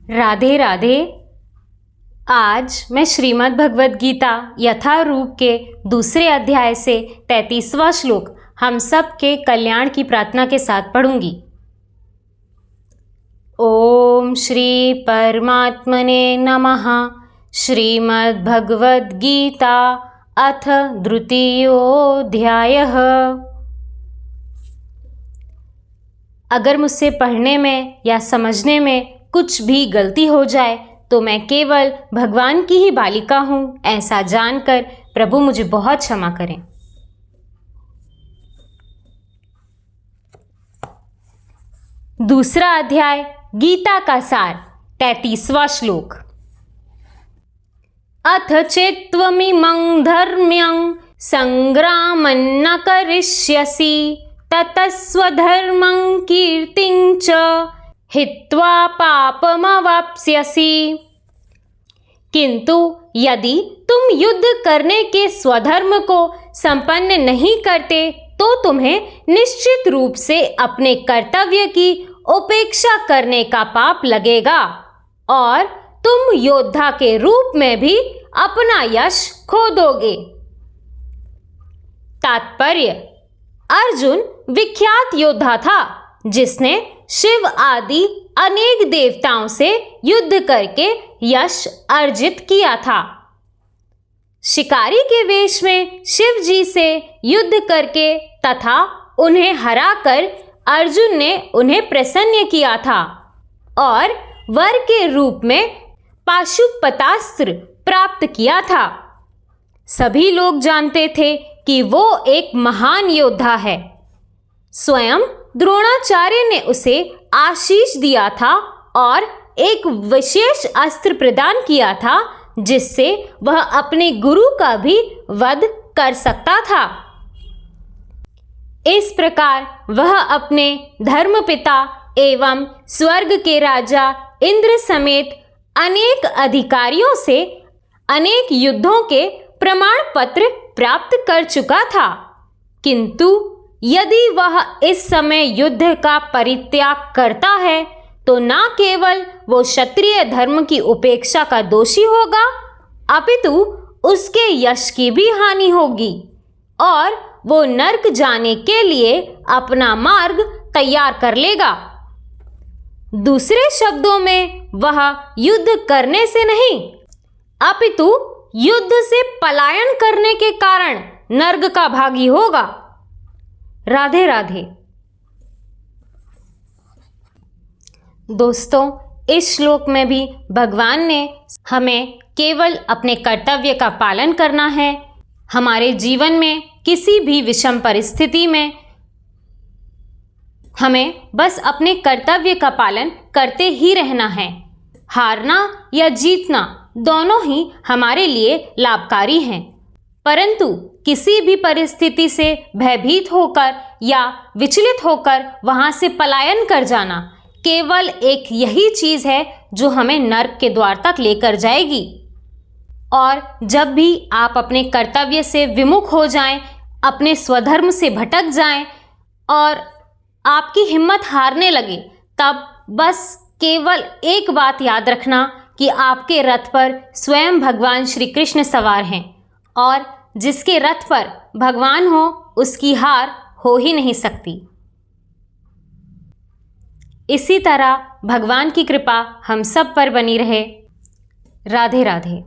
राधे राधे। आज मैं श्रीमद् भगवद गीता यथारूप के दूसरे अध्याय से 33वां श्लोक हम सब के कल्याण की प्रार्थना के साथ पढ़ूंगी। ओम श्री परमात्मने नमः। श्रीमद् भगवद गीता अथ द्वितीयोऽध्यायः। अगर मुझसे पढ़ने में या समझने में कुछ भी गलती हो जाए तो मैं केवल भगवान की ही बालिका हूँ, ऐसा जानकर प्रभु मुझे बहुत क्षमा करें। दूसरा अध्याय गीता का सार 33वां श्लोक। अथ चेत्त्वमिमं धर्म्यं संग्रामन्न करिष्यसि ततः स्वधर्मं कीर्तिं च हित्वा पापमवाप्स्यसि। किंतु यदि तुम युद्ध करने के स्वधर्म को संपन्न नहीं करते तो तुम्हें निश्चित रूप से अपने कर्तव्य की उपेक्षा करने का पाप लगेगा और तुम योद्धा के रूप में भी अपना यश खो दोगे। तात्पर्य: अर्जुन विख्यात योद्धा था जिसने शिव आदि अनेक देवताओं से युद्ध करके यश अर्जित किया था। शिकारी के वेश में शिव जी से युद्ध करके तथा उन्हें हराकर अर्जुन ने उन्हें प्रसन्न किया था और वर के रूप में पाशुपतास्त्र प्राप्त किया था। सभी लोग जानते थे कि वो एक महान योद्धा है। स्वयं द्रोणाचार्य ने उसे आशीष दिया था और एक विशेष अस्त्र प्रदान किया था जिससे वह अपने गुरु का भी वध कर सकता था। इस प्रकार वह अपने धर्मपिता एवं स्वर्ग के राजा इंद्र समेत अनेक अधिकारियों से अनेक युद्धों के प्रमाण पत्र प्राप्त कर चुका था। किंतु यदि वह इस समय युद्ध का परित्याग करता है तो न केवल वो क्षत्रिय धर्म की उपेक्षा का दोषी होगा अपितु उसके यश की भी हानि होगी और वो नरक जाने के लिए अपना मार्ग तैयार कर लेगा। दूसरे शब्दों में वह युद्ध करने से नहीं अपितु युद्ध से पलायन करने के कारण नरक का भागी होगा। राधे राधे। दोस्तों, इस श्लोक में भी भगवान ने हमें केवल अपने कर्तव्य का पालन करना है। हमारे जीवन में किसी भी विषम परिस्थिति में हमें बस अपने कर्तव्य का पालन करते ही रहना है। हारना या जीतना दोनों ही हमारे लिए लाभकारी हैं, परंतु किसी भी परिस्थिति से भयभीत होकर या विचलित होकर वहां से पलायन कर जाना केवल एक यही चीज है जो हमें नरक के द्वार तक लेकर जाएगी। और जब भी आप अपने कर्तव्य से विमुख हो जाएं, अपने स्वधर्म से भटक जाएं और आपकी हिम्मत हारने लगे, तब बस केवल एक बात याद रखना कि आपके रथ पर स्वयं भगवान श्री कृष्ण सवार हैं और जिसके रथ पर भगवान हो उसकी हार हो ही नहीं सकती। इसी तरह भगवान की कृपा हम सब पर बनी रहे। राधे राधे।